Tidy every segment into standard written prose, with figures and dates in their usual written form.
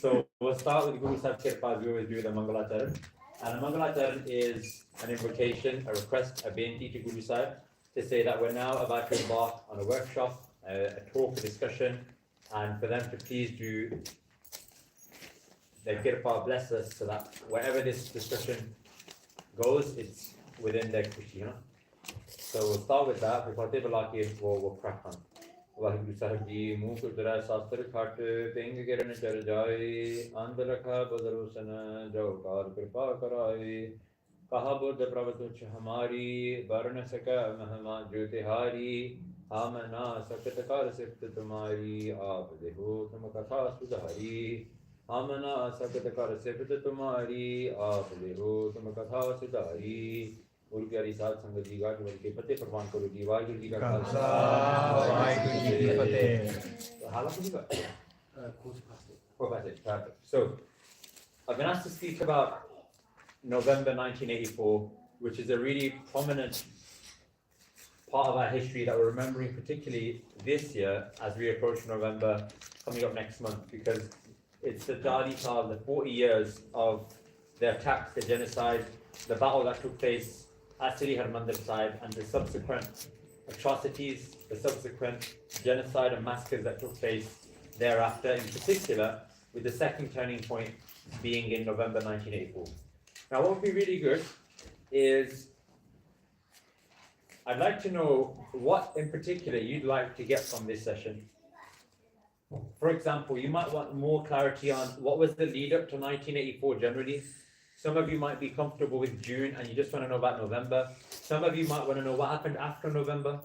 So we'll start with Guru Sahib Kirpa, as we always do the Mangalacharan. And a Mangalacharan is an invocation, a request, a benti to Guru Sahib to say that we're now about to embark on a workshop, a talk, a discussion, and for them to please do their Kirpa, bless us, so that wherever this discussion goes, it's within their kushi, you know. So we'll start with that. We'll crack on. Waheguru Sahib ji ਮੂੰਹ ਕੁਦਰਾ ਸ਼ਾਸਤਰ ਖਟ ਪਿੰਗ ਗਿਰਨ ਚਰ ਜਾਏ ਅੰਧ ਰਖਾ ਬਦਰੋਸਨ ਜੋ ਕਾਰ ਕਿਰਪਾ ਕਰਾਏ ਕਹਾ ਬੁੱਧ ਪ੍ਰਭ ਤੁਛ ਹਮਾਰੀ ਬਰਨ ਸਕੈ ਮਹਿਮਾ ਜੋ ਤਿਹਾਰੀ ਹਮ ਨਾ ਸਕਤ ਕਰ ਸਿਫਤ ਤੁਮਾਰੀ ਆਪ ਦੇਹੋ ਤੁਮ ਕਥਾ ਸੁਧਾਰੀ ਹਮ ਨਾ ਸਕਤ ਕਰ ਸਿਫਤ ਤੁਮਾਰੀ ਆਪ ਦੇਹੋ ਤੁਮ ਕਥਾ ਸੁਧਾਰੀ और प्यारी साध संगत जी गाठ के फतेह प्रवान करो जी वाहिगुरू जी का खालसा वाहिगुरू जी की फतेह हालात So I've been asked to speak about November 1984, which is a really prominent part of our history that we're remembering, particularly this year as we approach November coming up next month, because it's the Dali Tal, the 40 years of the attacks, the genocide, the battle that took place at Sri Harmandir Sahib, and the subsequent atrocities, the subsequent genocide and massacres that took place thereafter, in particular with the second turning point being in November 1984. Now what would be really good is, I'd like to know what in particular you'd like to get from this session. For example, you might want more clarity on what was the lead up to 1984 generally. Some of you might be comfortable with June and you just want to know about November. Some of you might want to know what happened after November.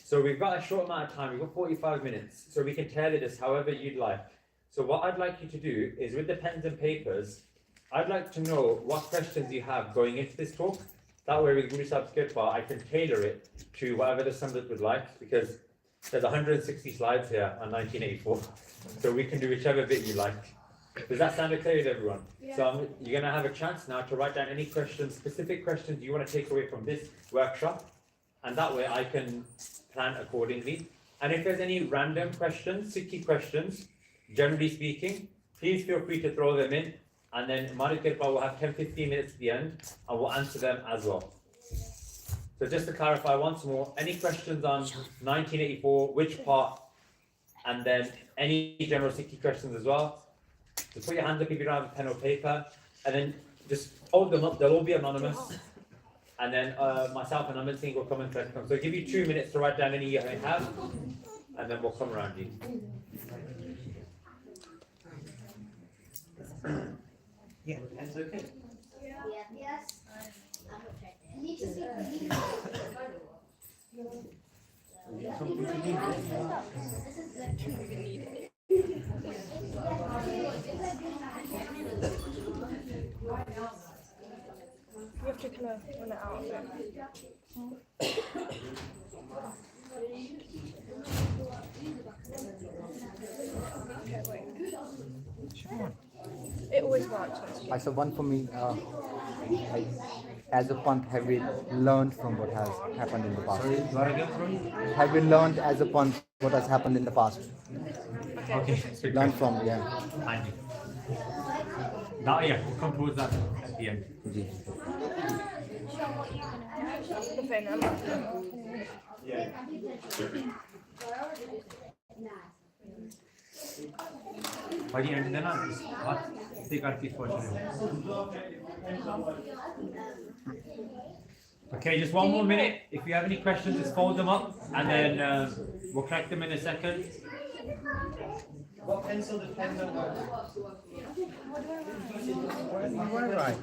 So we've got a short amount of time, we've got 45 minutes, so we can tailor this however you'd like. So what I'd like you to do is, with the pens and papers, I'd like to know what questions you have going into this talk. That way with Guru Sahib's Kirpa, I can tailor it to whatever the Samrit would like, because there's 160 slides here on 1984. So we can do whichever bit you like. Does that sound okay with everyone? Yeah. So you're going to have a chance now to write down any questions, specific questions you want to take away from this workshop, and that way I can plan accordingly. And if there's any random questions, Sikhi questions, generally speaking, please feel free to throw them in, and then Marj Leaf will have 10-15 minutes at the end, and we'll answer them as well. So just to clarify once more, any questions on 1984, which part, and then any general Sikhi questions as well. Just put your hands up if you don't have a pen or paper, and then just hold them up. They'll all be anonymous, and then myself and Amit Singh will come and collect them. So I'll give you 2 minutes to write down any you have, and then we'll come around you. Yeah, that's okay. Yeah. Yes. Need to see. You have to kind of run it out a bit. Okay, wait. It always works. So one for me, as a Panth, have we learned from what has happened in the past? Have we learned as a Panth what has happened in the past? Okay. Learn from, yeah. Thank you. Now, yeah, we'll come towards that at the end. The thing, Yeah. By the end, then what? Take our keys for Okay, just one more minute. If you have any questions, just fold them up, and then we'll crack them in a second. What pencil depends on what? Right.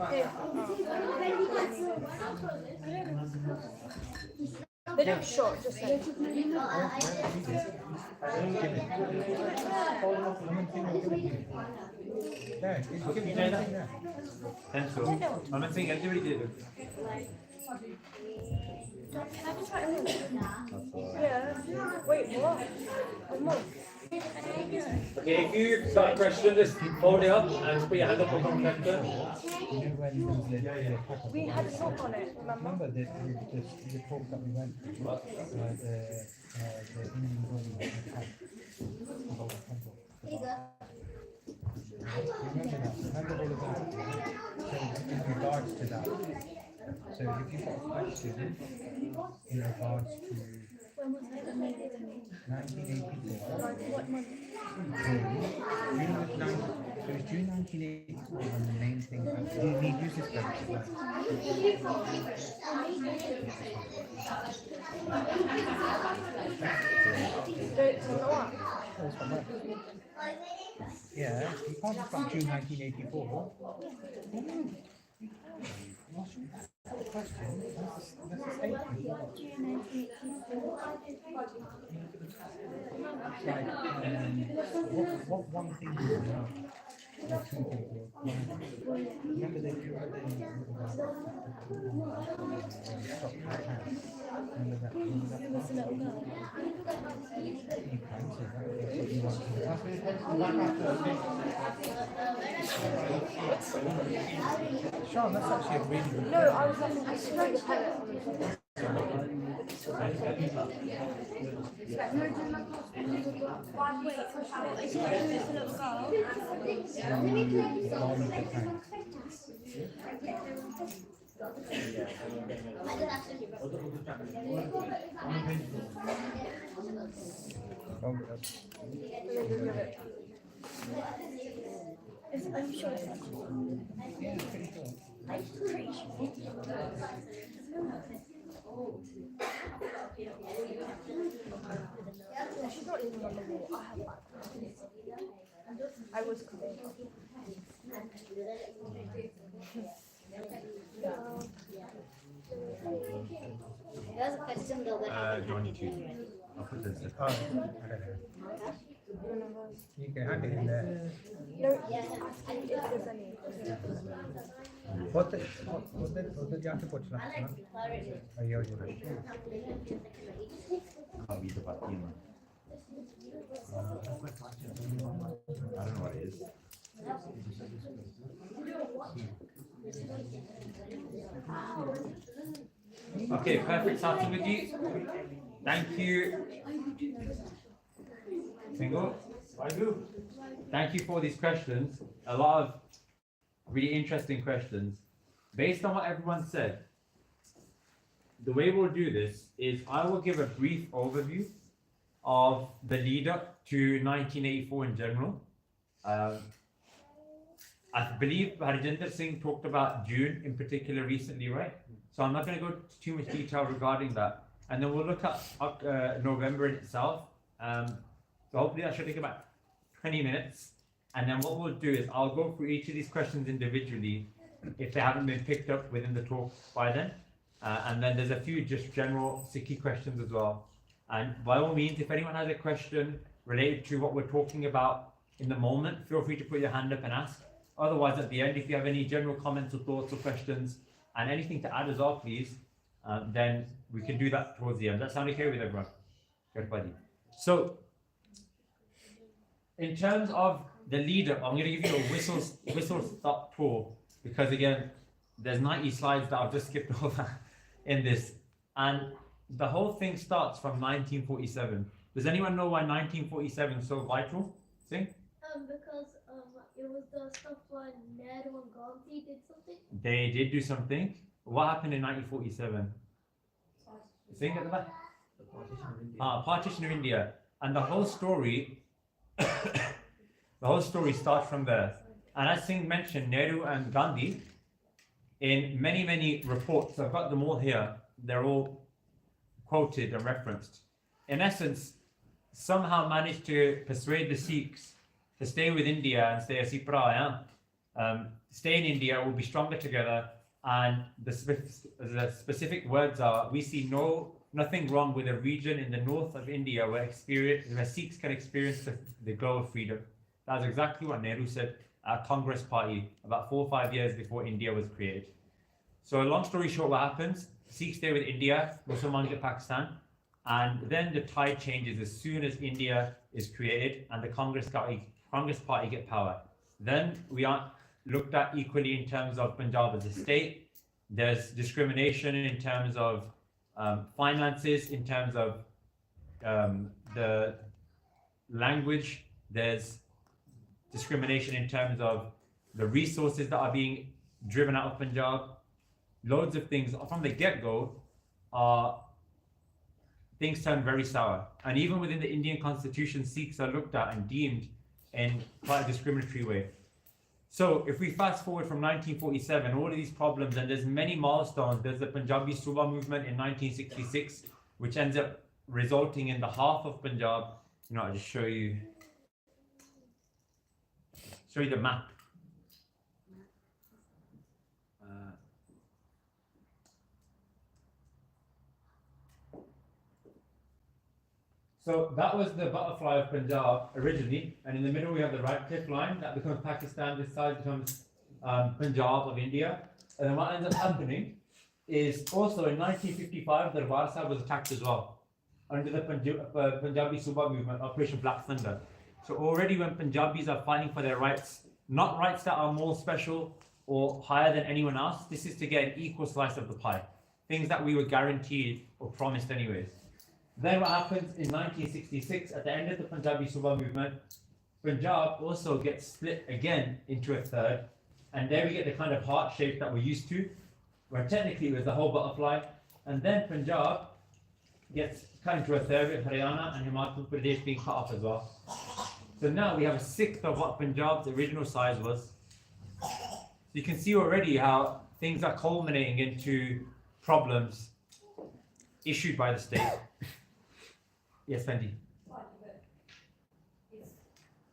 They don't short, just like. Pencil. I'm not saying everybody did it. Yeah. Wait, what? Okay, if you've got a question, just hold it up and put your hand up on contractor. We had a talk on it, remember? The talk that we went to, the Indian body attack about the temple. to that. So if you've got a question in regards to When was it made? 1984, Like what month? so it's June 1984 when the main thing you need use this credit. Dates on the what? Yeah, you can't just from June 1984. Question. That's a statement. It's like, what one thing do you know? Or two things. Remember they drew out the stop that house. Remember that? It was a little girl. You can say that. That's what you want to Sean, that's actually a really good No, I was like, I sprayed the pellet on the Are you sure it's actually? Yeah, pretty cool. I'm pretty sure. She's not even on the wall. I have that. I was cool. There's a question though that do you want me to? I'll put this in. Oh, I don't know. You can hand it in there. No, if there's any. What the jacket put last time? Oh, yeah, I don't know what it is. Okay, perfect. Starting with you. Thank you. Single. Thank you for these questions. A lot of really interesting questions. Based on what everyone said, the way we'll do this is I will give a brief overview of the lead up to 1984 in general. I believe Harjinder Singh talked about June in particular recently, right? So I'm not going to go into too much detail regarding that. And then we'll look at November in itself. So hopefully that should take about 20 minutes. And then what we'll do is I'll go through each of these questions individually if they haven't been picked up within the talk by then. And then there's a few just general Sikhi questions as well. And by all means, if anyone has a question related to what we're talking about in the moment, feel free to put your hand up and ask. Otherwise, at the end, if you have any general comments or thoughts or questions and anything to add as well, please, then we can do that towards the end. Does that sound okay with everyone? Good, buddy. So, in terms of the lead-up, I'm going to give you a whistle-stop tour because, again, there's 90 slides that I've just skipped over in this. And the whole thing starts from 1947. Does anyone know why 1947 is so vital? Singh? Because it was the stuff when Nehru and Gandhi did something. They did do something. What happened in 1947? Singh at the back? Partition of India. And the whole story starts from there. And as Singh mentioned, Nehru and Gandhi, in many, many reports, I've got them all here, they're all quoted and referenced. In essence, somehow managed to persuade the Sikhs to stay with India and say, "Asi pra stay in India, we'll be stronger together." And the specific words are, we see nothing wrong with a region in the north of India where Sikhs can experience the glow of freedom. That's exactly what Nehru said at Congress Party about 4 or 5 years before India was created. So long story short, what happens? Sikhs stay with India, Muslims get Pakistan, and then the tide changes as soon as India is created and the Congress Party get power. Then we aren't looked at equally in terms of Punjab as a state. There's discrimination in terms of finances, in terms of the language. There's discrimination in terms of the resources that are being driven out of Punjab. loads of things from the get-go things turn very sour. And even within the Indian constitution, Sikhs are looked at and deemed in quite a discriminatory way. So if we fast forward from 1947, all of these problems, and there's many milestones. There's the Punjabi Suba movement in 1966, which ends up resulting in the half of Punjab. I'll just show you the map. So that was the butterfly of Punjab originally, and in the middle we have the right cliff line that becomes Pakistan. This side becomes Punjab of India. And then what ends up happening is also in 1955 the Darbar Sahib was attacked as well under the Punjabi Suba movement, Operation Black Thunder. So already when Punjabis are fighting for their rights, not rights that are more special or higher than anyone else, this is to get an equal slice of the pie, things that we were guaranteed or promised anyways. Then what happens in 1966, at the end of the Punjabi Suba movement, Punjab also gets split again into a third, and there we get the kind of heart shape that we're used to, where technically it was the whole butterfly, and then Punjab gets cut into a third with Haryana and Himachal Pradesh being cut off as well. So now we have a sixth of what Punjab's original size was. So you can see already how things are culminating into problems issued by the state. Yes, Fendi. It's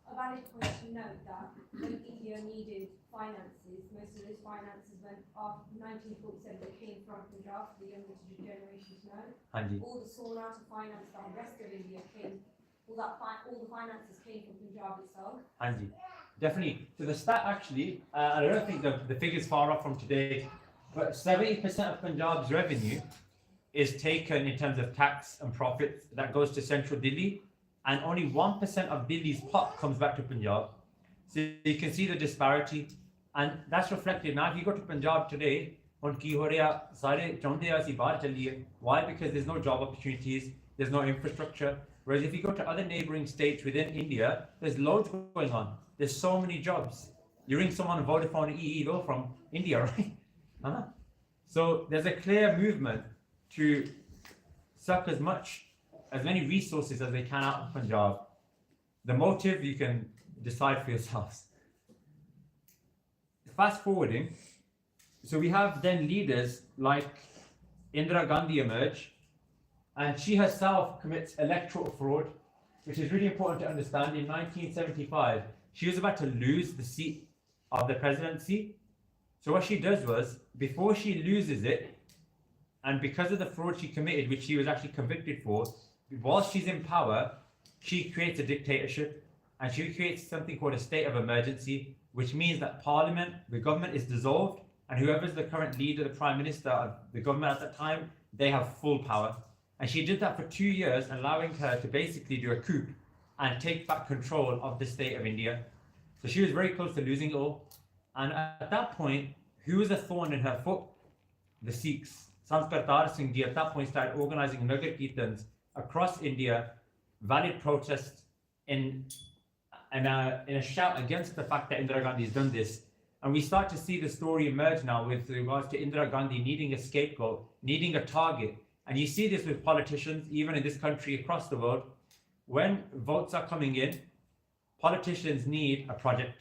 a valid point to note that when India needed finances, most of those finances went after 1947, they came from Punjab, for the younger generation to know. Hanji. All the sought out to finance that the rest of India came, all the finances came from Punjab itself. Hanji. Definitely. So the stat actually, I don't think the figure's far off from today, but 70% of Punjab's revenue is taken in terms of tax and profits that goes to central Delhi, and only 1% of Delhi's pot comes back to Punjab. So you can see the disparity, and that's reflected. Now if you go to Punjab today, why? Because there's no job opportunities, there's no infrastructure. Whereas if you go to other neighboring states within India, there's loads going on. There's so many jobs. You ring someone on Vodafone EE from India, right? So there's a clear movement to suck as many resources as they can out of Punjab. The motive you can decide for yourselves. Fast forwarding, so we have then leaders like Indira Gandhi emerge, and she herself commits electoral fraud, which is really important to understand. In 1975, she was about to lose the seat of the presidency. So what she does was, before she loses it, and because of the fraud she committed, which she was actually convicted for, whilst she's in power, she creates a dictatorship, and she creates something called a state of emergency, which means that Parliament, the government is dissolved, and whoever's the current leader, the Prime Minister of the government at that time, they have full power. And she did that for 2 years, allowing her to basically do a coup and take back control of the state of India. So she was very close to losing it all. And at that point, who was a thorn in her foot? The Sikhs. Sant Kartar Singh Ji at that point started organizing Nagar Kirtans across India, valid protests in a shout against the fact that Indira Gandhi has done this. And we start to see the story emerge now with regards to Indira Gandhi needing a scapegoat, needing a target. And you see this with politicians, even in this country, across the world. When votes are coming in, politicians need a project.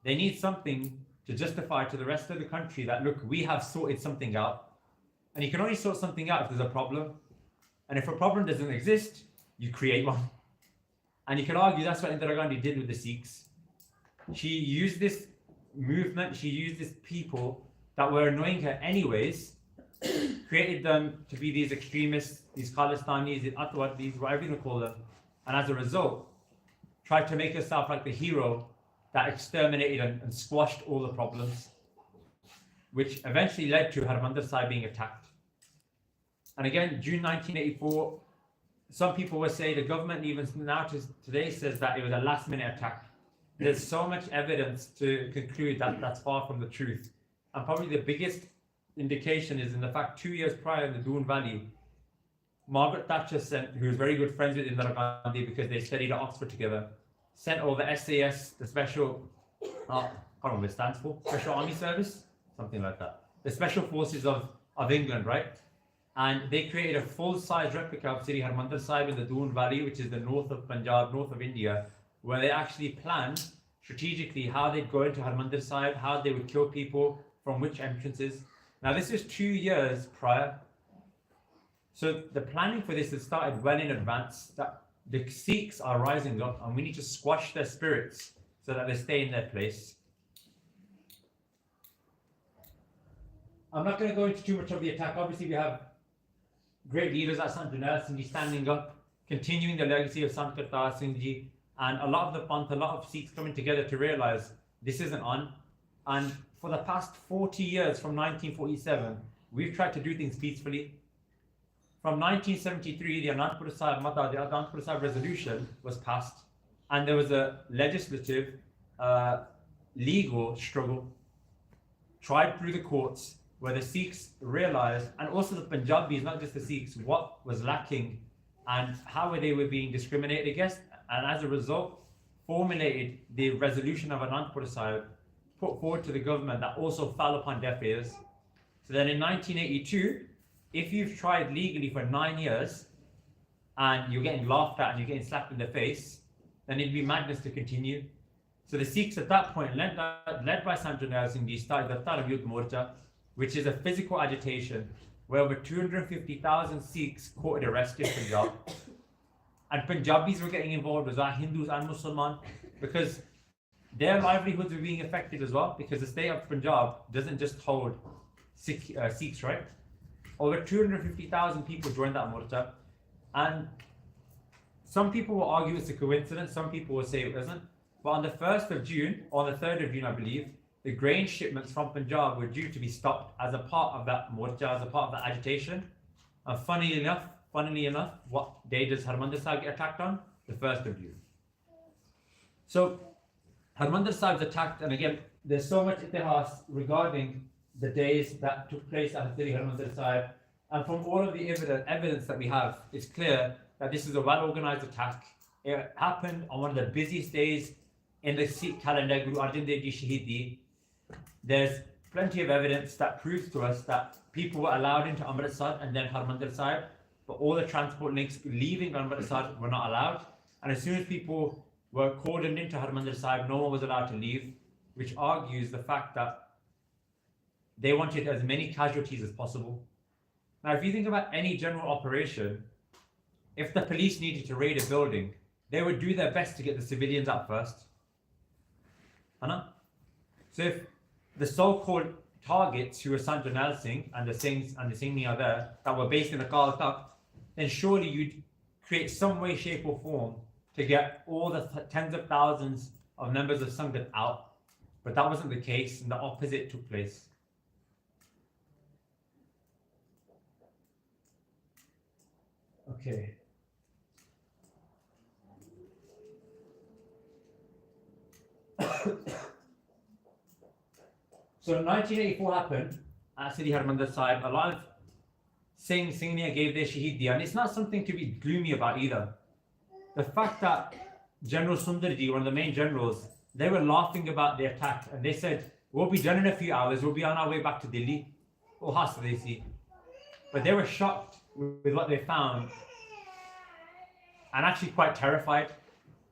They need something to justify to the rest of the country that, look, we have sorted something out. And you can only sort something out if there's a problem. And if a problem doesn't exist, you create one. And you can argue that's what Indira Gandhi did with the Sikhs. She used this movement, she used these people that were annoying her anyways, created them to be these extremists, these Khalistanis, these Atwadis, whatever you call them. And as a result, tried to make herself like the hero that exterminated and squashed all the problems, which eventually led to Harmandir Sahib being attacked. And again, June 1984, some people will say the government even now today says that it was a last-minute attack. There's so much evidence to conclude that that's far from the truth. And probably the biggest indication is in the fact 2 years prior in the Doon Valley, Margaret Thatcher who was very good friends with Indira Gandhi because they studied at Oxford together, sent over SAS, the special, I can't remember what it stands for, Special Army Service, something like that. the special forces of England, right? And they created a full-size replica of Sri Harmandir Sahib in the Doon Valley, which is the north of Punjab, north of India, where they actually planned strategically how they'd go into Harmandir Sahib, how they would kill people, from which entrances. Now, this is 2 years prior. So the planning for this has started well in advance, that the Sikhs are rising up and we need to squash their spirits so that they stay in their place. I'm not going to go into too much of the attack. Obviously, we have great leaders like Sant Jarnail Singh standing up, continuing the legacy of Sant Kartar Singh Ji, and a lot of the Panth, a lot of Sikhs coming together to realize this isn't on. And for the past 40 years, from 1947, we've tried to do things peacefully. From 1973, the Anandpur Sahib Mata, the Anandpur Sahib resolution was passed, and there was a legislative, legal struggle tried through the courts where the Sikhs realized, and also the Punjabis, not just the Sikhs, what was lacking and how they were being discriminated against, and as a result, formulated the resolution of Anandpur Sahib, put forward to the government, that also fell upon deaf ears. So then in 1982, if you've tried legally for 9 years and you're getting laughed at and you're getting slapped in the face, then it'd be madness to continue. So the Sikhs at that point, led by Sant Jarnail Singh Ji, started the Daftar of Youth Morcha, which is a physical agitation where over 250,000 Sikhs courted arrested in Punjab. And Punjabis were getting involved as well, Hindus and Muslims, because their livelihoods were being affected as well, because the state of Punjab doesn't just hold Sikhs, right? Over 250,000 people joined that morcha. And some people will argue it's a coincidence, some people will say it isn't. But on the 1st of June, or the 3rd of June, I believe, the grain shipments from Punjab were due to be stopped as a part of that morcha, as a part of that agitation. And funnily enough, what day does Harmandir Sahib get attacked on? The 1st of June. So Harmandir Sahib's attacked, and again, there's so much itihas regarding the days that took place at Sri Harmandir Sahib, and from all of the evidence that we have, it's clear that this is a well-organized attack. It happened on one of the busiest days in the Sikh calendar, Guru Arjan Dev Ji Shahidi. There's plenty of evidence that proves to us that people were allowed into Amritsar and then Harmandir Sahib, but all the transport links leaving Amritsar were not allowed. And as soon as people were cordoned into Harmandir Sahib, no one was allowed to leave, which argues the fact that they wanted as many casualties as possible. Now, if you think about any general operation, if the police needed to raid a building, they would do their best to get the civilians out first. Anna? So if the so-called targets who were Sant Jarnail Singh and the Singhs and the Singhi are there, that were based in the Akal Takht, then surely you'd create some way, shape or form to get all the tens of thousands of members of Sangat out. But that wasn't the case, and the opposite took place. Okay. So 1984 happened at Sri Harmandir Sahib. A lot of Singhia gave their Shahidi, and it's not something to be gloomy about either. The fact that General Sundarji, one of the main generals, they were laughing about the attack, and they said, "We'll be done in a few hours. We'll be on our way back to Delhi." But they were shocked with what they found, and actually quite terrified,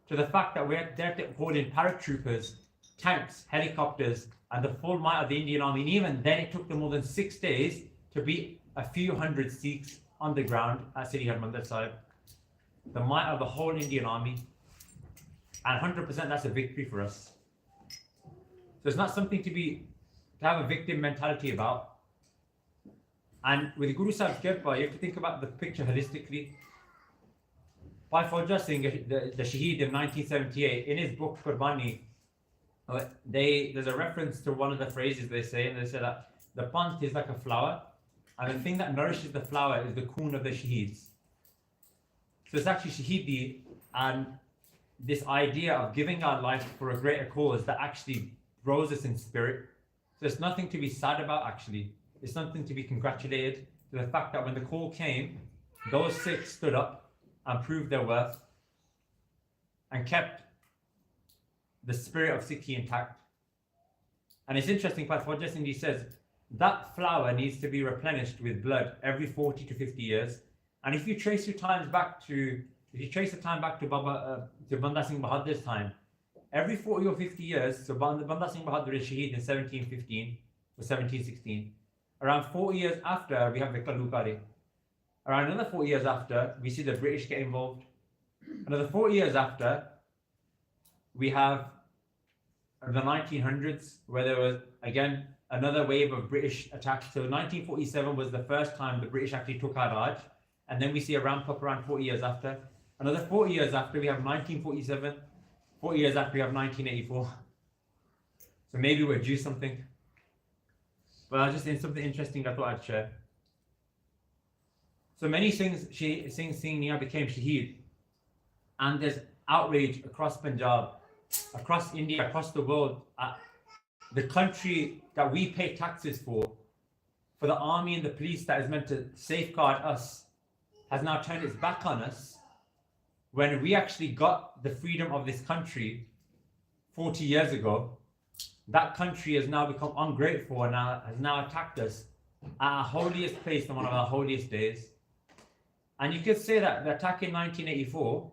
to the fact that we're there to call in paratroopers, tanks, helicopters, and the full might of the Indian Army. And even then, it took them more than 6 days to beat a few hundred Sikhs on the ground at Sri Harmandir Sahib. The might of the whole Indian Army. And 100% that's a victory for us. So it's not something to have a victim mentality about. And with Guru Sahib's Kirpa, you have to think about the picture holistically. Bhai Fauja Singh, the Shaheed in 1978, in his book Qurbani, there's a reference to one of the phrases they say, and they say that the Panth is like a flower, and the thing that nourishes the flower is the khoon of the Shaheeds. So it's actually Shahidi and this idea of giving our life for a greater cause that actually grows us in spirit. So it's nothing to be sad about, actually. It's something to be congratulated to the fact that when the call came, those Sikhs stood up and proved their worth and kept the spirit of Sikhi intact. And it's interesting, Pat Fauja Singh says, that flower needs to be replenished with blood every 40 to 50 years. And if you trace the time back to Banda Singh Bahadur's time, every 40 or 50 years, so Banda Singh Bahadur is shaheed in 1715 or 1716. Around 40 years after, we have the Kalukari. Around another 40 years after, we see the British get involved. Another 40 years after, we have the 1900s, where there was, again, another wave of British attacks. So 1947 was the first time the British actually took our Raj. And then we see a ramp up around 40 years after. Another 40 years after, we have 1947. 40 years after, we have 1984. So maybe we're due something. But I was just saying something interesting I thought I'd share. So many Singhs became shaheed. And there's outrage across Punjab, across India, across the world. The country that we pay taxes for the army and the police that is meant to safeguard us, has now turned its back on us when we actually got the freedom of this country 40 years ago. That country has now become ungrateful and has now attacked us at our holiest place on one of our holiest days. And you could say that the attack in 1984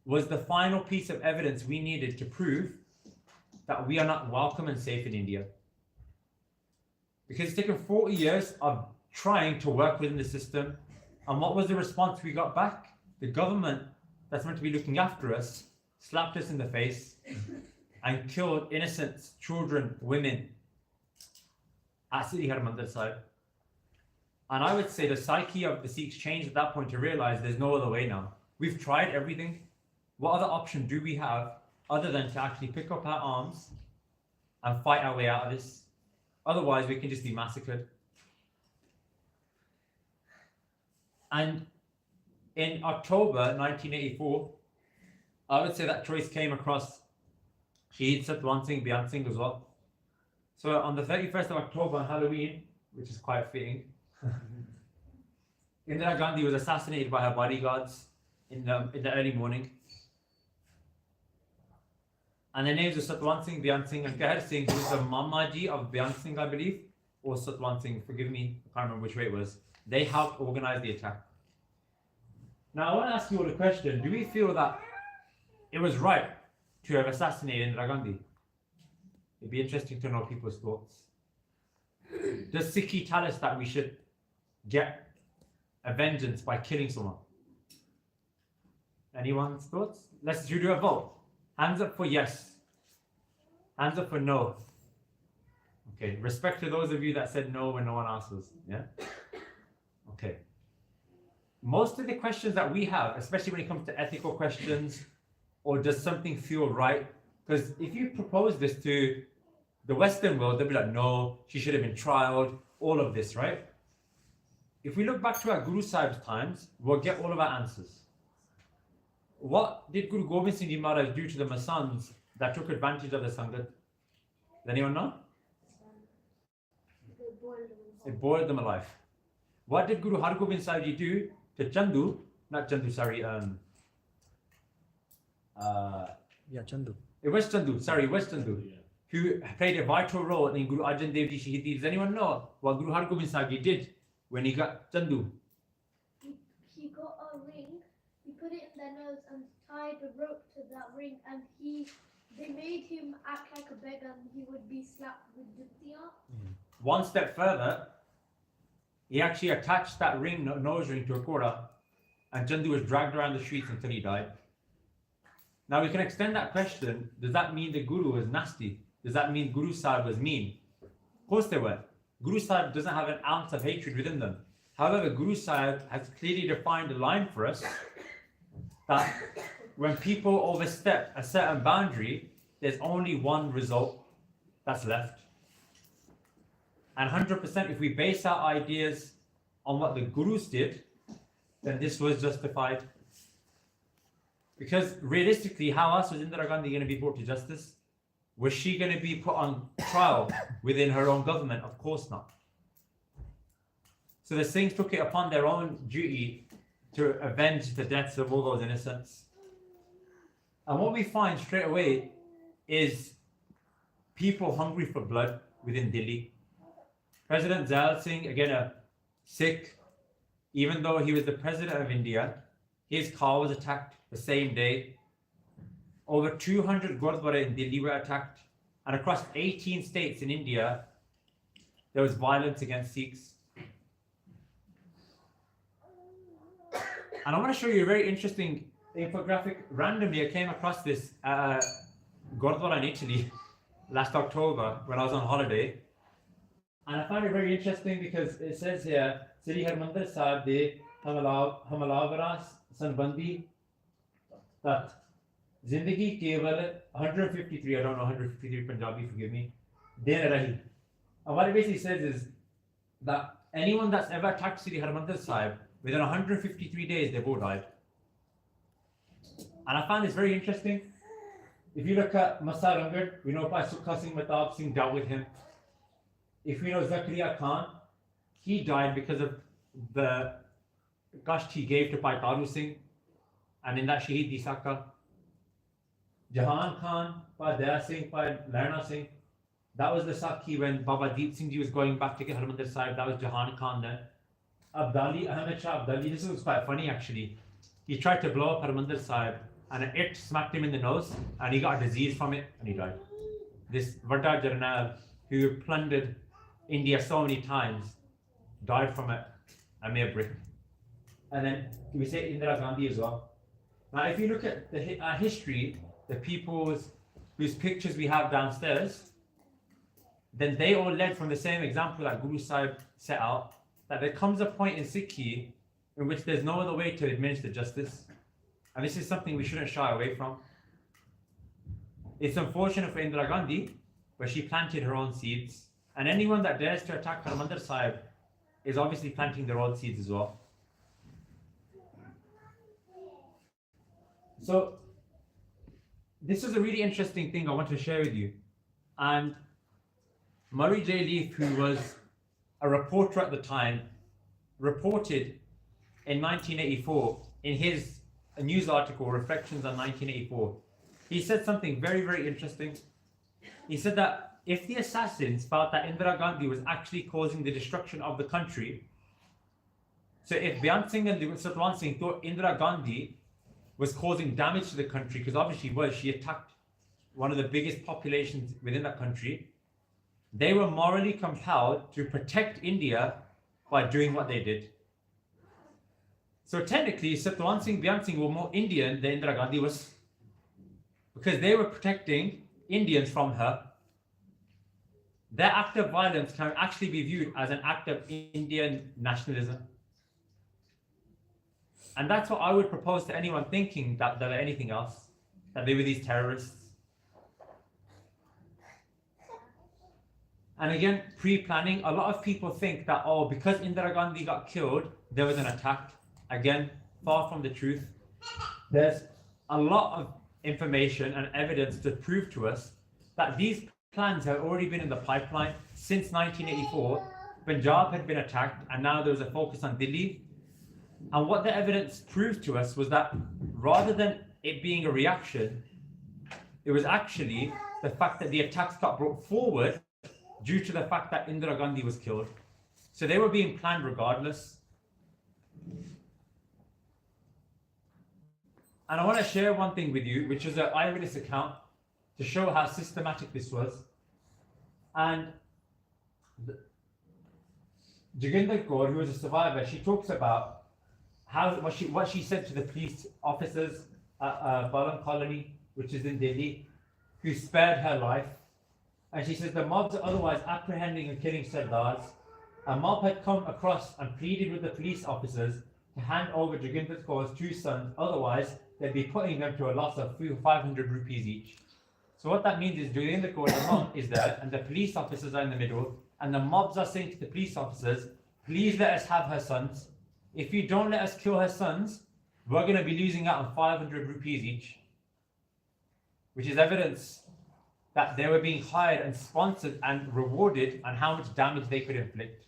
was the final piece of evidence we needed to prove that we are not welcome and safe in India. Because it's taken 40 years of trying to work within the system. And what was the response we got back? The government that's meant to be looking after us slapped us in the face and killed innocent children, women at Sri Harmandir side. And I would say the psyche of the Sikhs changed at that point to realize there's no other way now. We've tried everything. What other option do we have other than to actually pick up our arms and fight our way out of this? Otherwise, we can just be massacred. And in October 1984, I would say that choice came across Shaheed Satwan Singh, Byan Singh as well. So on the 31st of October on Halloween, which is quite fitting, Indira Gandhi was assassinated by her bodyguards in the early morning. And the names are Satwan Singh, Byan Singh, and Kehar Singh, who is the Mamaji of Byan Singh, I believe, or Satwan Singh, forgive me, I can't remember which way it was. They helped organize the attack. Now I want to ask you all a question. Do we feel that it was right to have assassinated Indira Gandhi? It'd be interesting to know people's thoughts. Does Sikhi tell us that we should get a vengeance by killing someone? Anyone's thoughts? Let's do a vote. Hands up for yes. Hands up for no. Okay, respect to those of you that said no when no one asked us. Yeah? Okay. Most of the questions that we have, especially when it comes to ethical questions, or does something feel right? Because if you propose this to the Western world, they'll be like, no, she should have been trialed, all of this, right? If we look back to our Guru Sahib's times, we'll get all of our answers. What did Guru Gobind Singh Ji Maharaj do to the Masans that took advantage of the Sangat? Does anyone know? It boiled them alive. What did Guru Har Gobind Sahib Ji do to Chandu? Not Chandu, sorry. Chandu. It was Chandu, sorry, it was Chandu. Who played a vital role in Guru Arjan Dev Ji Shahidi. Does anyone know what Guru Har Gobind Sahib Ji did when he got Chandu? He got a ring, he put it in their nose and tied a rope to that ring, and they made him act like a beggar and he would be slapped with Ditya. One step further, he actually attached that nose ring to a kora, and Chandu was dragged around the streets until he died. Now we can extend that question. Does that mean the Guru was nasty? Does that mean Guru Sahib was mean? Of course they were. Guru Sahib doesn't have an ounce of hatred within them. However, Guru Sahib has clearly defined a line for us that when people overstep a certain boundary, there's only one result that's left. And 100%, if we base our ideas on what the Gurus did, then this was justified. Because realistically, how else was Indira Gandhi going to be brought to justice? Was she going to be put on trial within her own government? Of course not. So the Singhs took it upon their own duty to avenge the deaths of all those innocents. And what we find straight away is people hungry for blood within Delhi. President Zail Singh, again a Sikh, even though he was the president of India, his car was attacked the same day. Over 200 Gurdwara in Delhi were attacked, and across 18 states in India, there was violence against Sikhs. And I want to show you a very interesting infographic. Randomly, I came across this Gurdwara in Italy last October when I was on holiday. And I found it very interesting because it says here, Sri Harmandir Sahib de Hamalawaras Sanbandi, that Zindagi Keval 153, I don't know 153 Punjabi, forgive me, Din Rahi. And what it basically says is that anyone that's ever attacked Sri Harmandir Sahib, within 153 days, they've all died. And I found this very interesting. If you look at Masa Rangad, we know Bhai Sukha Singh Mehtab Singh dealt with him. If we know Zakaria Khan, he died because of the gasht he gave to Bhai Taru Singh, and in that Shaheed di Saka. Jahan Khan, Bhai Daya Singh, Bhai Lerna Singh, that was the Sakhi when Baba Deep Singh Ji was going back to get Harmandir Sahib, that was Jahan Khan then. Abdali, Ahmed Shah Abdali, this was quite funny actually. He tried to blow up Harmandir Sahib and it smacked him in the nose and he got a disease from it and he died. This Vada Jarnal, who plundered India so many times, died from a mere brick. And then we say Indira Gandhi as well. Now if you look at the history, the peoples whose pictures we have downstairs, then they all led from the same example that Guru Sahib set out, that there comes a point in Sikhi in which there's no other way to administer justice. And this is something we shouldn't shy away from. It's unfortunate for Indira Gandhi, but she planted her own seeds. And anyone that dares to attack Harmandir Sahib is obviously planting their own seeds as well. So, this is a really interesting thing I want to share with you. And Marj Leaf, who was a reporter at the time, reported in 1984 in his news article, Reflections on 1984. He said something very, very interesting. He said that if the assassins felt that Indira Gandhi was actually causing the destruction of the country, so if Byan Singh and Satwan Singh thought Indira Gandhi was causing damage to the country, because obviously she attacked one of the biggest populations within that country, they were morally compelled to protect India by doing what they did. So technically, Satwan Singh, Byan Singh were more Indian than Indira Gandhi was, because they were protecting Indians from her. Their act of violence can actually be viewed as an act of Indian nationalism. And that's what I would propose to anyone thinking that they're anything else, that they were these terrorists. And again, pre-planning, a lot of people think that, oh, because Indira Gandhi got killed, there was an attack. Again, far from the truth. There's a lot of information and evidence to prove to us that these plans have already been in the pipeline since 1984. Punjab had been attacked and now there was a focus on Delhi. And what the evidence proved to us was that rather than it being a reaction, it was actually the fact that the attacks got brought forward due to the fact that Indira Gandhi was killed. So they were being planned regardless. And I want to share one thing with you, which is an eyewitness account to show how systematic this was. And Joginder Kaur, who was a survivor, she talks about what she said to the police officers at Balam Colony, which is in Delhi, who spared her life. And she says the mobs are otherwise apprehending and killing Sardars. A mob had come across and pleaded with the police officers to hand over Joginder Kaur's two sons, otherwise they'd be putting them to a loss of 500 rupees each. So what that means is Joginder Kaur, the mom, is there and the police officers are in the middle, and the mobs are saying to the police officers, please let us have her sons. If you don't let us kill her sons, we're going to be losing out on 500 rupees each. Which is evidence that they were being hired and sponsored and rewarded on how much damage they could inflict.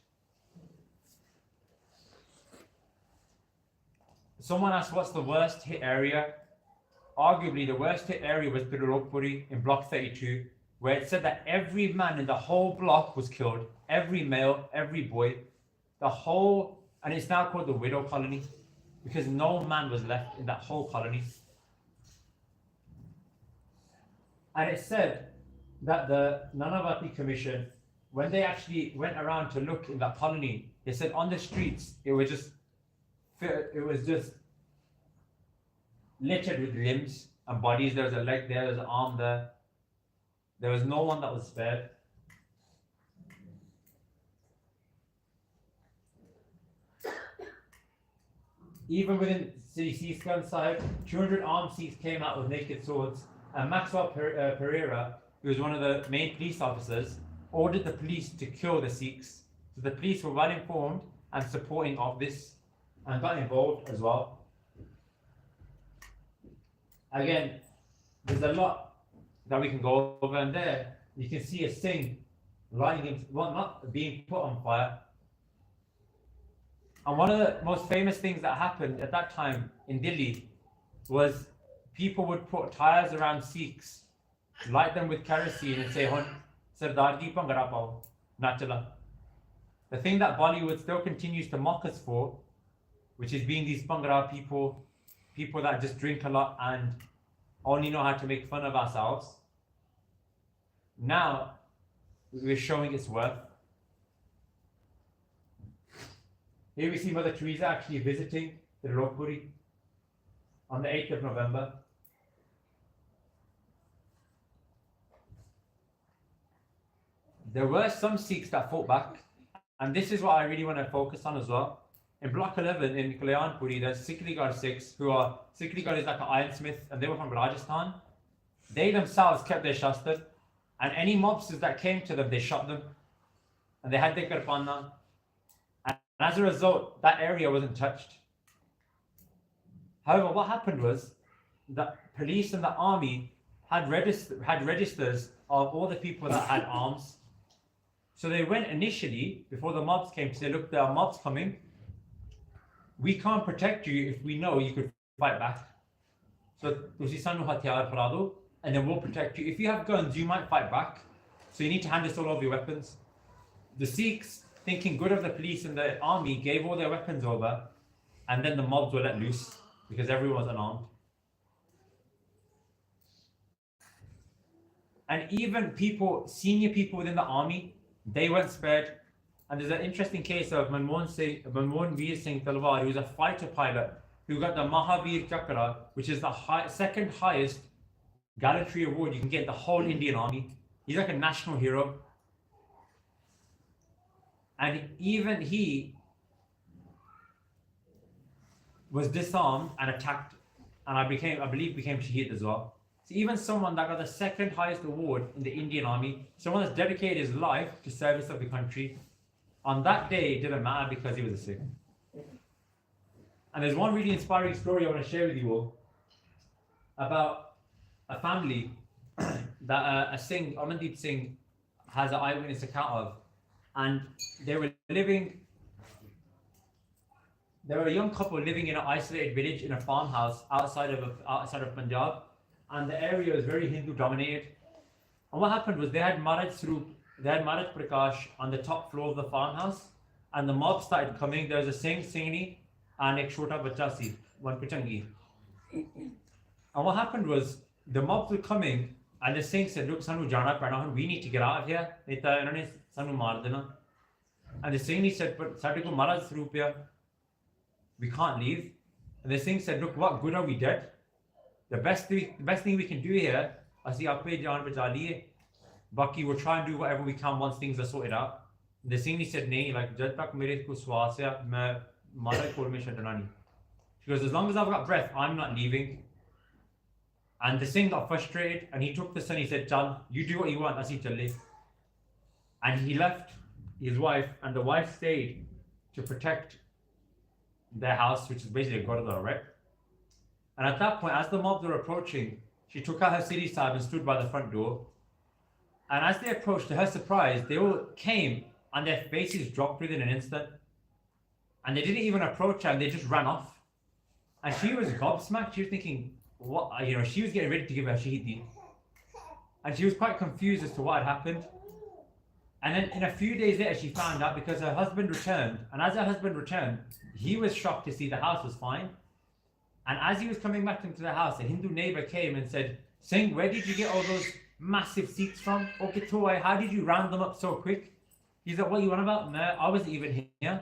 Someone asked what's the worst hit area. Arguably the worst hit area was Piruropuri in block 32. where it said that every man in the whole block was killed, every male, every boy, and it's now called the widow colony because no man was left in that whole colony. And it said that the Nanavati Commission, when they actually went around to look in that colony, they said on the streets it was just littered with limbs and bodies. There was a leg there, there was an arm there. There was no one that was spared. Even within Sri Sikh Sahib, 200 armed Sikhs came out with naked swords, and Maxwell Pereira, who was one of the main police officers, ordered the police to kill the Sikhs. So the police were well informed and supporting of this and got involved as well. Again, there's a lot that we can go over, and there you can see a Singh not being put on fire. And one of the most famous things that happened at that time in Delhi was people would put tires around Sikhs, light them with kerosene and say, "Hun, Sardar ji bhangra pao, nachala." The thing that Bollywood still continues to mock us for, which is being these bhangra people that just drink a lot and only know how to make fun of ourselves. Now we're showing its worth. Here we see Mother Teresa actually visiting the Ropuri on the 8th of November. There were some Sikhs that fought back, and this is what I really want to focus on as well. In Block 11 in Kalyanpuri, there's Sikhi Sikhs who are, Sikhi is like an ironsmith, and they were from Rajasthan. They themselves kept their shastras, and any mobsters that came to them, they shot them, and they had their karpana. And as a result, that area wasn't touched. However, what happened was the police and the army had registers of all the people that had arms. So they went initially, before the mobs came, to say, look, there are mobs coming. We can't protect you if we know you could fight back. So, and then we'll protect you. If you have guns, you might fight back. So you need to hand us all of your weapons. The Sikhs, thinking good of the police and the army, gave all their weapons over, and then the mobs were let loose because everyone was unarmed. And even senior people within the army, they weren't spared. And there's an interesting case of Manmohan Singh Talwar, who was a fighter pilot who got the Mahavir Chakra, which is the second highest gallantry award you can get in the whole Indian Army. He's like a national hero. And even he was disarmed and attacked, and I believe became Shaheed as well. So even someone that got the second highest award in the Indian Army, someone that's dedicated his life to service of the country, on that day it didn't matter because he was a Sikh. And there's one really inspiring story I want to share with you all about a family that a Singh, Mandeep Singh, has an eyewitness account of. And they were a young couple living in an isolated village in a farmhouse outside of Punjab, and the area was very Hindu dominated. And what happened was they had Marj Prakash on the top floor of the farmhouse, and the mob started coming. There was a Singh, Singhi, and a Chota Bacha Si, one Pichangi. And what happened was the mobs were coming, and the Singh said, "Look, Sanu jana padna, we need to get out of here. Sanu maar dena." And the Singhi said, "But sade ko mara rupya, we can't leave." And the Singh said, "Look, what good are we dead? The best thing we can do here, asi ape jaan bacha liye. Baki we'll try and do whatever we can once things are sorted out." And the Singhi said, "Nahi, like jad tak mere ko swaas hai, main mara kol mein chadna nahi." She goes, "As long as I've got breath, I'm not leaving." And the Singh got frustrated, and he took the son. He said, "Chal, you do what you want, asi challe." And he left his wife, and the wife stayed to protect their house, which is basically a gurdwara, right? And at that point, as the mobs were approaching, she took out her Siri Sahib and stood by the front door. And as they approached, to her surprise, they all came and their faces dropped within an instant. And they didn't even approach her, and they just ran off. And she was gobsmacked. She was thinking, what? She was getting ready to give her Shahidi. And she was quite confused as to what had happened. And then in a few days later, she found out because her husband returned. And as her husband returned, he was shocked to see the house was fine. And as he was coming back into the house, a Hindu neighbor came and said, Singh, where did you get all those massive Sikhs from? Okay, Toy, how did you round them up so quick? He's like, what are you on about? No, I wasn't even here.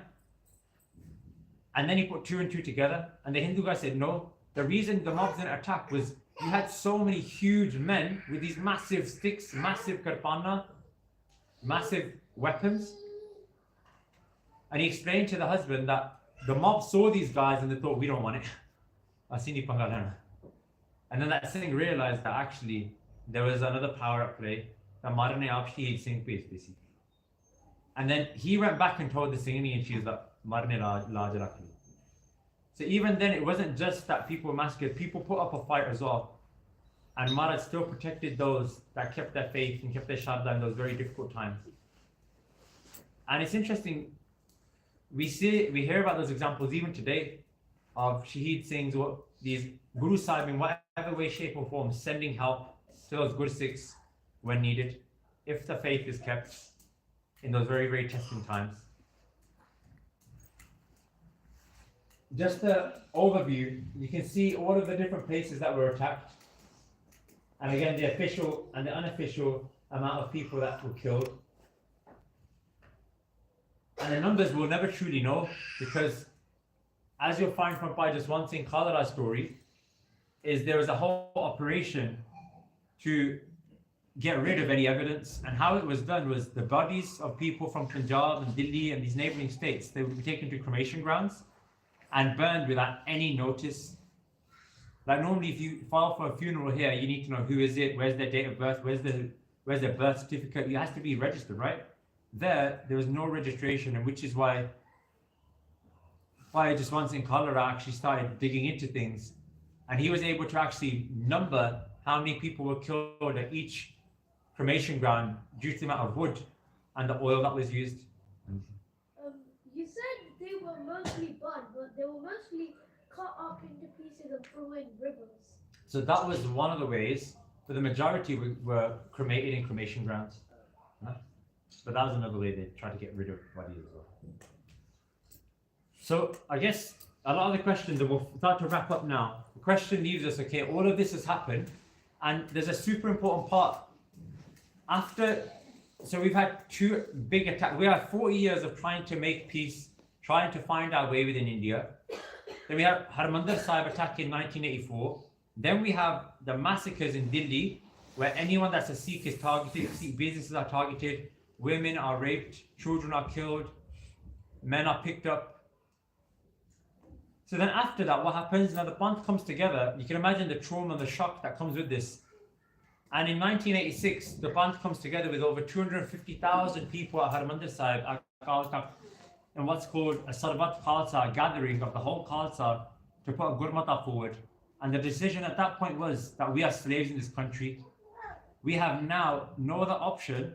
And then he put 2 and 2 together. And the Hindu guy said, no, the reason the mobs didn't attack was you had so many huge men with these massive sticks, massive karpana, massive weapons. And he explained to the husband that the mob saw these guys and they thought, we don't want it. And then that Singh realized that actually there was another power at play, that Marne aap Shahid Singh pe basically. And then he went back and told the Singhini, and she was like, Marne laaj rakh li. So even then, it wasn't just that people were massacred, people put up a fight as well. And Maharaj still protected those that kept their faith and kept their shraddha in those very difficult times. And it's interesting, we hear about those examples even today of Shahid Singhs, or these Guru Sahib in whatever way, shape or form, sending help to those Gursikhs when needed, if the faith is kept in those very, very testing times. Just an overview, you can see all of the different places that were attacked. And again, the official and the unofficial amount of people that were killed. And the numbers we'll never truly know, because as you'll find from Bhai Jaswant Singh Khalara's story, is there was a whole operation to get rid of any evidence. And how it was done was the bodies of people from Punjab and Delhi and these neighboring states, they would be taken to cremation grounds and burned without any notice. Like normally if you file for a funeral here, you need to know who is it, where's their date of birth, where's their birth certificate, it has to be registered, right? There was no registration, and which is why just once in cholera actually started digging into things, and he was able to actually number how many people were killed at each cremation ground due to the amount of wood and the oil that was used. You said they were mostly burned, but they were mostly cut up into pieces and thrown in rivers. So that was one of the ways, but the majority were cremated in cremation grounds. Huh? But that was another way they tried to get rid of bodies as well. So I guess a lot of the questions, and we'll start to wrap up now. The question leaves us, okay, all of this has happened, and there's a super important part. So we've had 2 big attacks. We had 40 years of trying to make peace, trying to find our way within India. Then we have Harmandir Sahib attack in 1984. Then we have the massacres in Delhi, where anyone that's a Sikh is targeted, Sikh businesses are targeted, women are raped, children are killed, men are picked up. So then after that, what happens? Now the Panth comes together. You can imagine the trauma and the shock that comes with this. And in 1986, the Panth comes together with over 250,000 people at Harmandir Sahib, in what's called a Sarvat Khalsa, gathering of the whole Khalsa to put a Gurmata forward. And the decision at that point was that we are slaves in this country. We have now no other option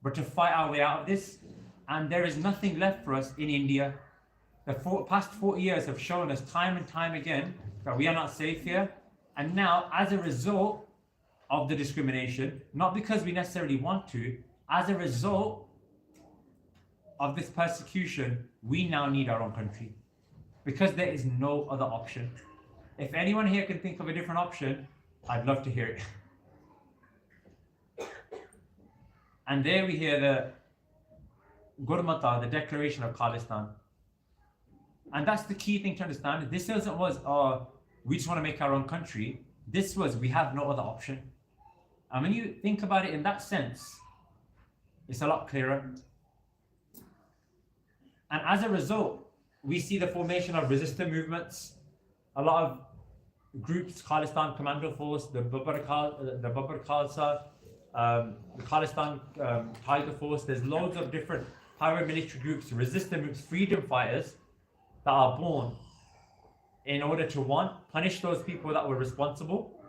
but to fight our way out of this. And there is nothing left for us in India. The past 40 years have shown us time and time again that we are not safe here. And now, as a result of the discrimination, not because we necessarily want to, as a result of this persecution, we now need our own country. Because there is no other option. If anyone here can think of a different option, I'd love to hear it. And there we hear the Gurmata, the declaration of Khalistan. And that's the key thing to understand. This was, we just want to make our own country. This was, we have no other option. And when you think about it in that sense, it's a lot clearer. And as a result, we see the formation of resistance movements, a lot of groups, Khalistan Commando Force, the Babbar Khalsa, the Khalistan Tiger Force. There's loads of different paramilitary groups, resistance groups, freedom fighters that are born in order to, 1, punish those people that were responsible,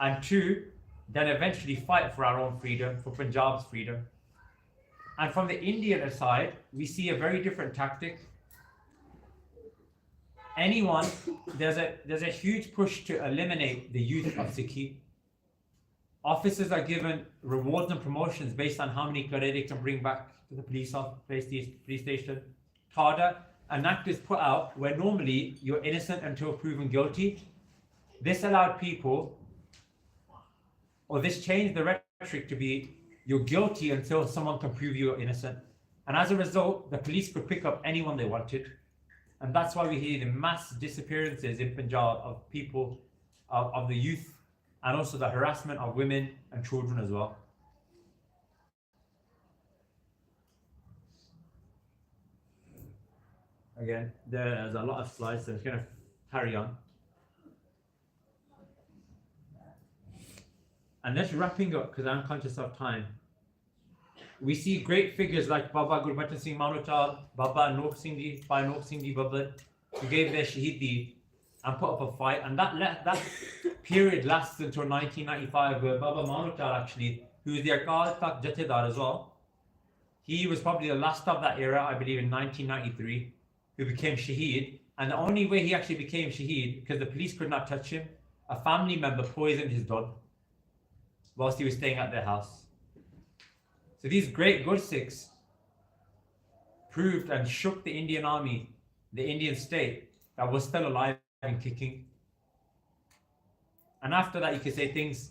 and 2, then eventually fight for our own freedom, for Punjab's freedom. And from the Indian side, we see a very different tactic. There's a huge push to eliminate the youth of Sikhi. Officers are given rewards and promotions based on how many kare they can bring back to the police station. Tada, an act is put out where normally you're innocent until proven guilty. This allowed people, or this changed the rhetoric to be you're guilty until someone can prove you're innocent. And as a result, the police could pick up anyone they wanted. And that's why we hear the mass disappearances in Punjab of people, of the youth, and also the harassment of women and children as well. Again, there's a lot of slides, so I'm going to carry on. And just wrapping up, because I'm conscious of time, we see great figures like Baba Gurbatan Singh Manuchal, Baba Nok Singh Ji, Bhai Nok Singh Ji Babbar, who gave their Shahidi and put up a fight. And that period lasts until 1995, where Baba Manuchal actually, who is the Akal Takht Jathedar as well, he was probably the last of that era, I believe in 1993, who became Shaheed. And the only way he actually became Shaheed, because the police could not touch him, a family member poisoned his dog whilst he was staying at their house. So these great good Sikhs proved and shook the Indian army, the Indian state, that was still alive and kicking. And after that, you could say things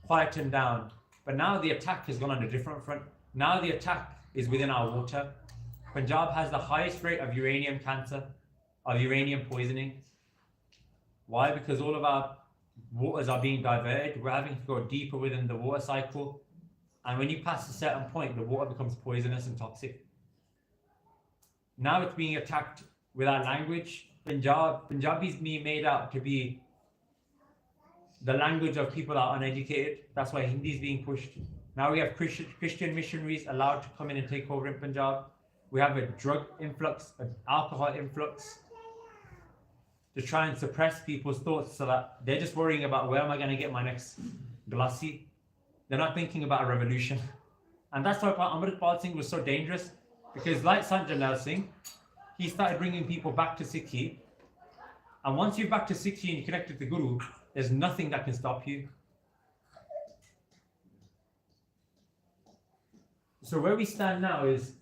quietened down. But now the attack has gone on a different front. Now the attack is within our water. Punjab has the highest rate of uranium cancer, of uranium poisoning. Why? Because all of our waters are being diverted. We're having to go deeper within the water cycle. And when you pass a certain point, the water becomes poisonous and toxic. Now it's being attacked with our language. Punjabi is being made out to be the language of people that are uneducated. That's why Hindi is being pushed. Now we have Christian missionaries allowed to come in and take over in Punjab. We have a drug influx, an alcohol influx, to try and suppress people's thoughts so that they're just worrying about where am I going to get my next glassi. They're not thinking about a revolution. And that's why Amritpal Singh was so dangerous, because like Sant Jarnail Singh, he started bringing people back to Sikhi. And once you're back to Sikhi and you're connected to Guru, there's nothing that can stop you. So where we stand now is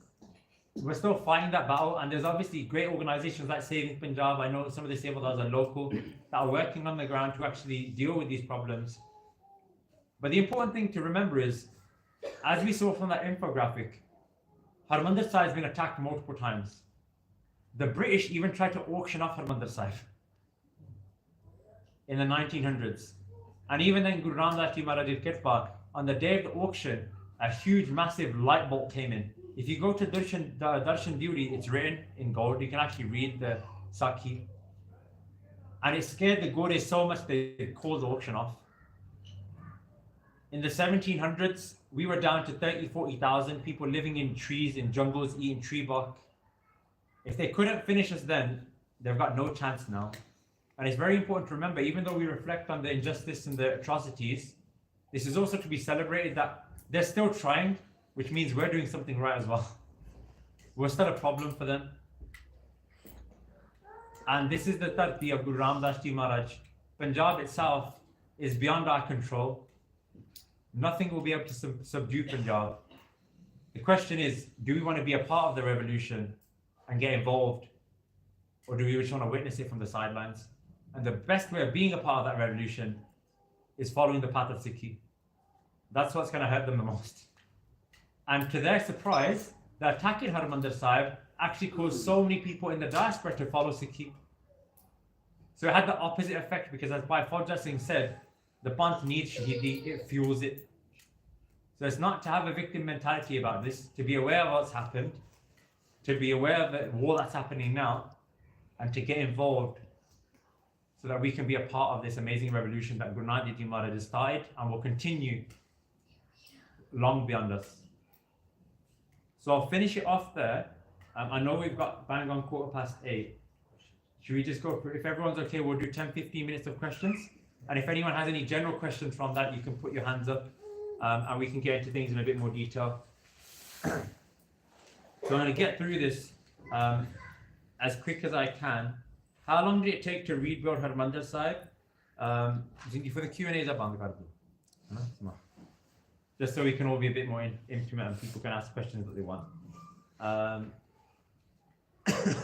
we're still fighting that battle, and there's obviously great organizations like Saving Punjab. I know some of the disabled are local that are working on the ground to actually deal with these problems. But the important thing to remember is, as we saw from that infographic, Harmandir Sahib has been attacked multiple times. The British even tried to auction off Harmandir Sahib in the 1900s. And even then, Guru Ram Das Ji Maharaj did Kirpa. On the day of the auction, a huge, massive light bolt came in. If you go to Darshan Diuri, it's written in gold. You can actually read the Sakhi. And it scared the Gores so much they called the auction off. In the 1700s, we were down to 30, 40,000 people living in trees, in jungles, eating tree bark. If they couldn't finish us then, they've got no chance now. And it's very important to remember, even though we reflect on the injustice and the atrocities, this is also to be celebrated that they're still trying, which means we're doing something right as well. We're still a problem for them. And this is the tarti of Guru Ram Das Ji Maharaj. Punjab itself is beyond our control. Nothing will be able to subdue Punjab. The question is, do we want to be a part of the revolution and get involved? Or do we just want to witness it from the sidelines? And the best way of being a part of that revolution is following the path of Sikhi. That's what's going to hurt them the most. And to their surprise, the attack in Harmandir Sahib actually caused so many people in the diaspora to follow Sikhi. So it had the opposite effect, because as Bhai Fauja Singh said, the Panth needs Shahidi, it fuels it. So it's not to have a victim mentality about this, to be aware of what's happened, to be aware of the war that's happening now, and to get involved so that we can be a part of this amazing revolution that Guru Nanak Dev Ji Maharaj has started and will continue long beyond us. So I'll finish it off there. I know we've got bang on 8:15. Should we just go for, if everyone's okay, we'll do 10-15 minutes of questions. And if anyone has any general questions from that, you can put your hands up and we can get into things in a bit more detail. So I'm going to get through this as quick as I can. How long did it take to rebuild Harmandir Sahib? For the Q&As, just so we can all be a bit more intimate and people can ask questions that they want.